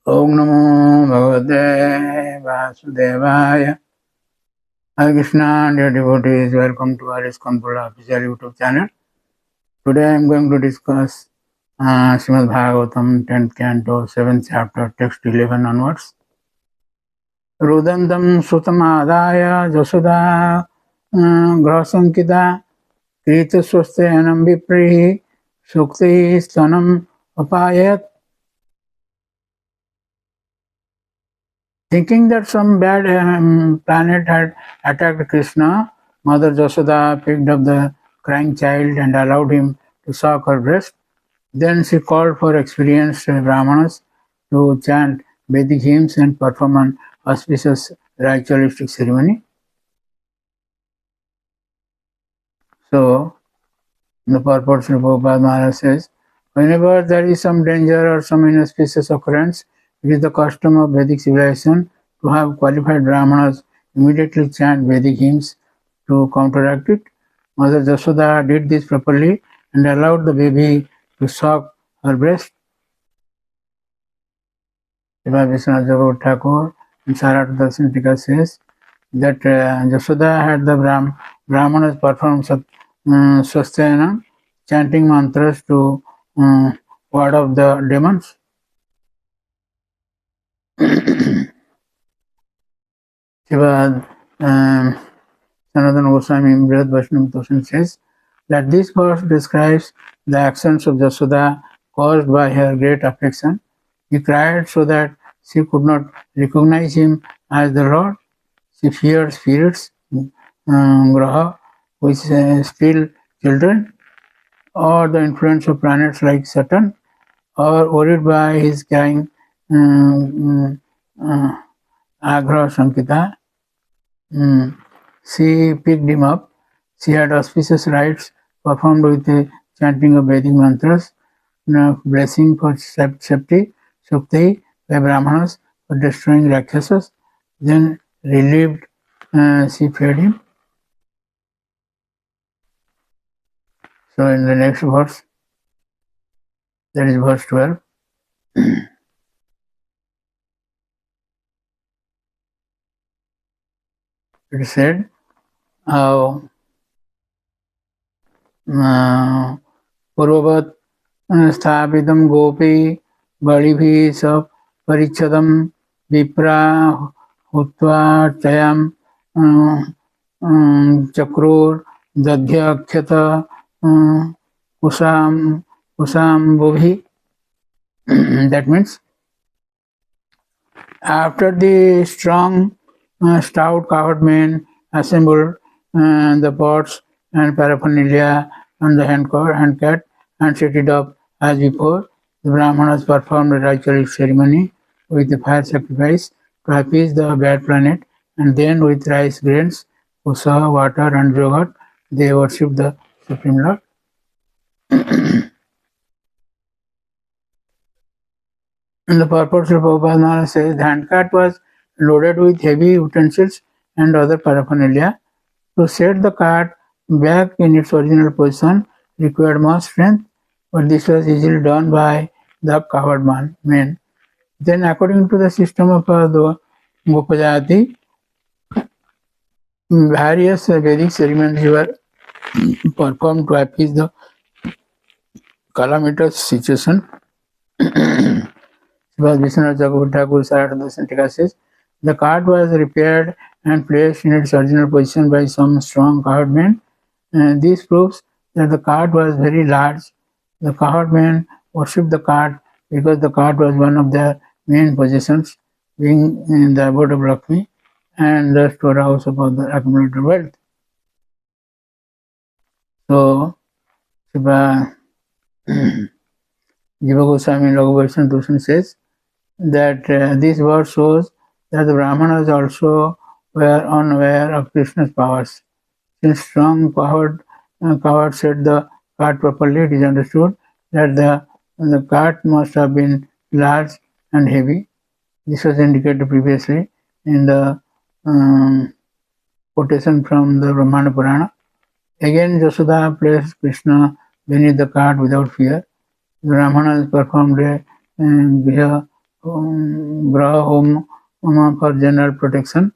Om Namo Bhagavate Vasudevaya. Hare Krishna, dear devotees, welcome to our ISKCON official YouTube channel. Today I am going to discuss Srimad Bhagavatam, 10th canto, 7th chapter, text 11 onwards. Rudantam Sutamadaya Jasudha Grasankita Krita Swastehanam Viprihi Sukti Stanam Apayat. Thinking that some bad planet had attacked Krishna, Mother Jashoda picked up the crying child and allowed him to suck her breast. Then she called for experienced Brahmanas to chant Vedic hymns and perform an auspicious ritualistic ceremony. So, the purport of Prabhupada Maharaj says, whenever there is some danger or some inauspicious occurrence, it is the custom of Vedic civilization to have qualified Brahmanas immediately chant Vedic hymns to counteract it. Mother Jashoda did this properly and allowed the baby to suck her breast. Srila Vishwanath Jagat Thakur in Sarata Darshan Tika says that Jashoda had the Brahmanas perform Swasthayana, chanting mantras to ward off the demons. Shiva Sanatana Goswami in Brihad Vaishnava Toshan says that this verse describes the actions of Jashoda caused by her great affection. He cried so that she could not recognize him as the Lord. She feared spirits, graha, which steal children, or the influence of planets like Saturn, or worried by his crying Agra Sankita. She picked him up. She had auspicious rites performed with the chanting of Vedic mantras, blessing for safety, Sukti by Brahmanas for destroying Rakshasas. Then relieved, she fed him. So in the next verse, that is verse 12. It said, how Purvavat Sthapitam Gopi Balibhi Sa Parichadam Vipra Hutva Chayam Chakrur Dadhya Khyata Kusam Bubhi. That means, after the strong, stout cowherd men assembled the pots and paraphernalia on the handcart and set it up as before, the Brahmanas performed a ritual ceremony with the fire sacrifice to appease the bad planet, and then with rice grains, usa, water and yogurt, they worshipped the Supreme Lord. And the purport of Prabhupada Maharaj says the handcart was loaded with heavy utensils and other paraphernalia. To set the cart back in its original position required much strength, but this was easily done by the cowherd men. Then, according to the system of the Gopajati, various Vedic ceremonies were performed to appease the calamitous situation. Vishwanath Jagat Thakur Sarata Darshan Tika says, the cart was repaired and placed in its original position by some strong cowherd men. This proves that the cart was very large. The cowherd men worshipped the cart because the cart was one of their main possessions, being in the abode of Lakshmi and the storehouse of the accumulated wealth. So, Jiva Goswami in Laghu Vaishnava Dushan says that this verse shows that the Brahmanas also were unaware of Krishna's powers. Since strong cowherd set the cart properly, it is understood that the cart must have been large and heavy. This was indicated previously in the quotation from the Brahmana Purana. Again, Jashoda placed Krishna beneath the cart without fear. The Brahmanas performed a Griha Graha Homa for general protection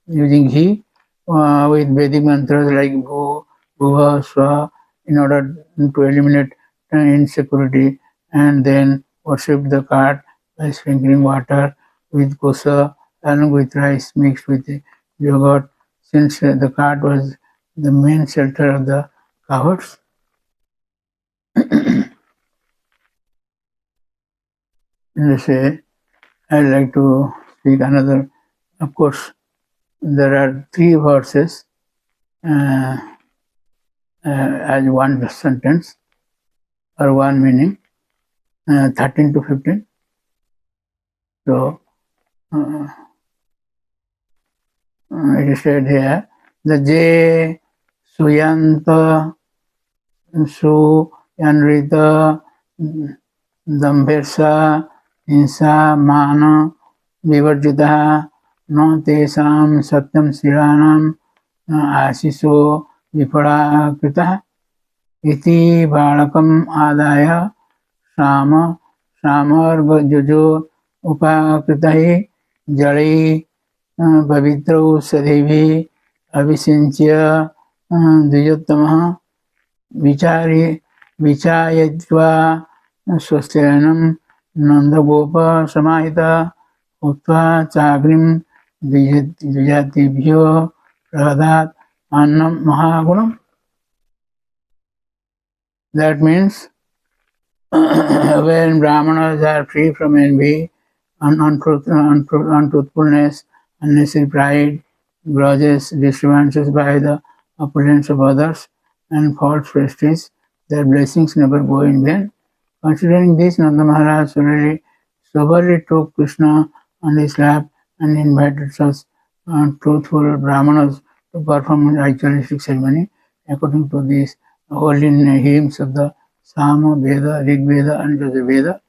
using ghee with Vedic mantras like Bhuva, Swaha in order to eliminate insecurity, and then worship the cart by sprinkling water with kosa along with rice mixed with yogurt, since the cart was the main shelter of the cowards. In this way, I'd like to speak another. Of course, there are three verses as one sentence or one meaning, 13 to 15. So, it is said here, the J Suyanta Suyanrita Dambirsa Hinsa Mana Vivarjita No Tesam Satyam Siranam Ashiso Vipadakrita Iti Balakam Adaya Shama Shamargajujo Upakritahi Jali पवित्रौ सदैवी अभिषिच्य द्विजोत्तमः विचायत्वा स्वस्थेनं Nandagopa समाहिता उक्त्वा चाग्निं द्विजातिभ्यो प्रहदात् अन्नं महागुणम्. That means when Brahmanas are free from envy, untruthfulness, unnecessary pride, grudges, disturbances by the opulence of others, and false prestige, their blessings never go in vain. Considering this, Nanda Maharaj soberly took Krishna on his lap and invited such truthful Brahmanas to perform ritualistic ceremony according to these holy hymns of the Sama, Veda, Rig Veda, and Yajurveda.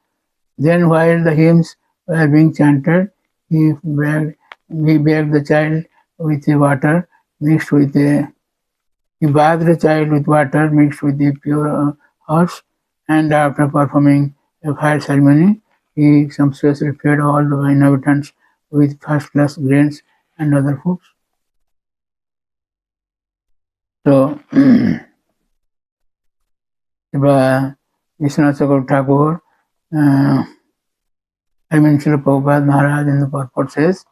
Then, while the hymns were being chanted, he bagged the child with water mixed with he bathed the child with water mixed with the pure herbs, and after performing a fire ceremony, he sumptuously fed all the inhabitants with first-class grains and other foods. So, Vishwanath Chakravarti Thakur, I mentioned Prabhupada Maharaj in the purport says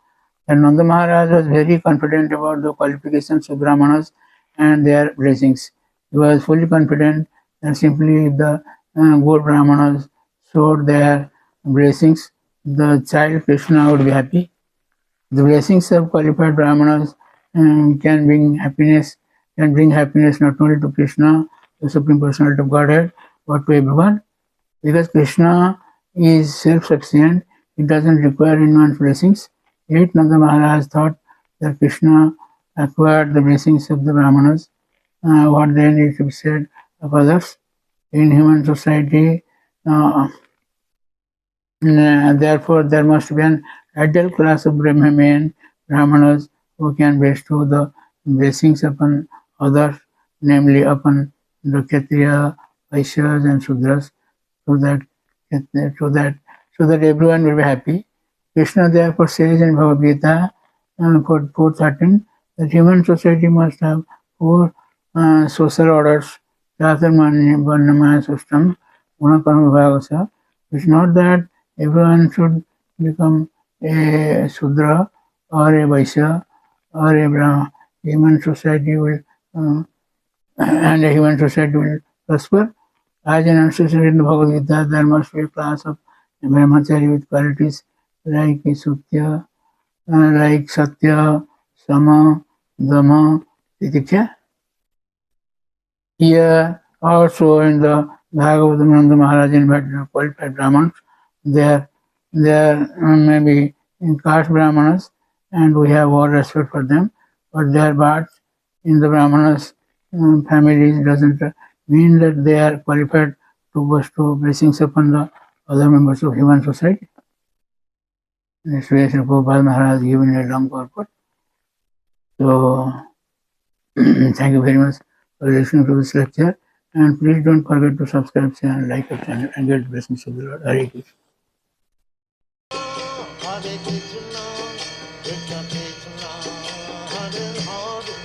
that Nanda Maharaj was very confident about the qualifications of Brahmanas and their blessings. He was fully confident that simply if the good Brahmanas showed their blessings, the child Krishna would be happy. The blessings of qualified Brahmanas can bring happiness not only to Krishna, the Supreme Personality of Godhead, but to everyone. Because Krishna is self-sufficient, he doesn't require anyone's blessings. Yet Nanda Maharaj thought that Krishna acquired the blessings of the Brahmanas. What then is to be said of others? In human society, therefore there must be an ideal class of Brahmamen, Brahmanas, who can bestow the blessings upon others, namely upon the Kshatriya, Vaishyas and Sudras, so that everyone will be happy. Krishna therefore says in Bhagavad Gita 4:13 that human society must have four social orders. Chaturmanya system, Gunakarma Bhavasa. It's not that everyone should become a Sudra or a Vaishya or a Brahma. Human society will prosper. As announced in the Bhagavad Gita, there must be a class of brahmachari with qualities like Satya, Sama, Dhamma, Titiksha. Here also in the Bhagavatam, Nanda Maharaj invited qualified Brahmanas. There may be caste Brahmanas, and we have all respect for them, but their birth in the Brahmanas families doesn't mean that they are qualified to bestow blessings upon the other members of human society. This way, Sri Prabhupada Maharaj given a long purport. So, thank you very much for listening to this lecture, and please don't forget to subscribe, share, and like our channel, and get blessings of the Lord. Hare Krishna. Krishna Krishna, Hare Hare,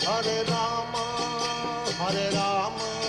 Hare Rama, Hare Rama,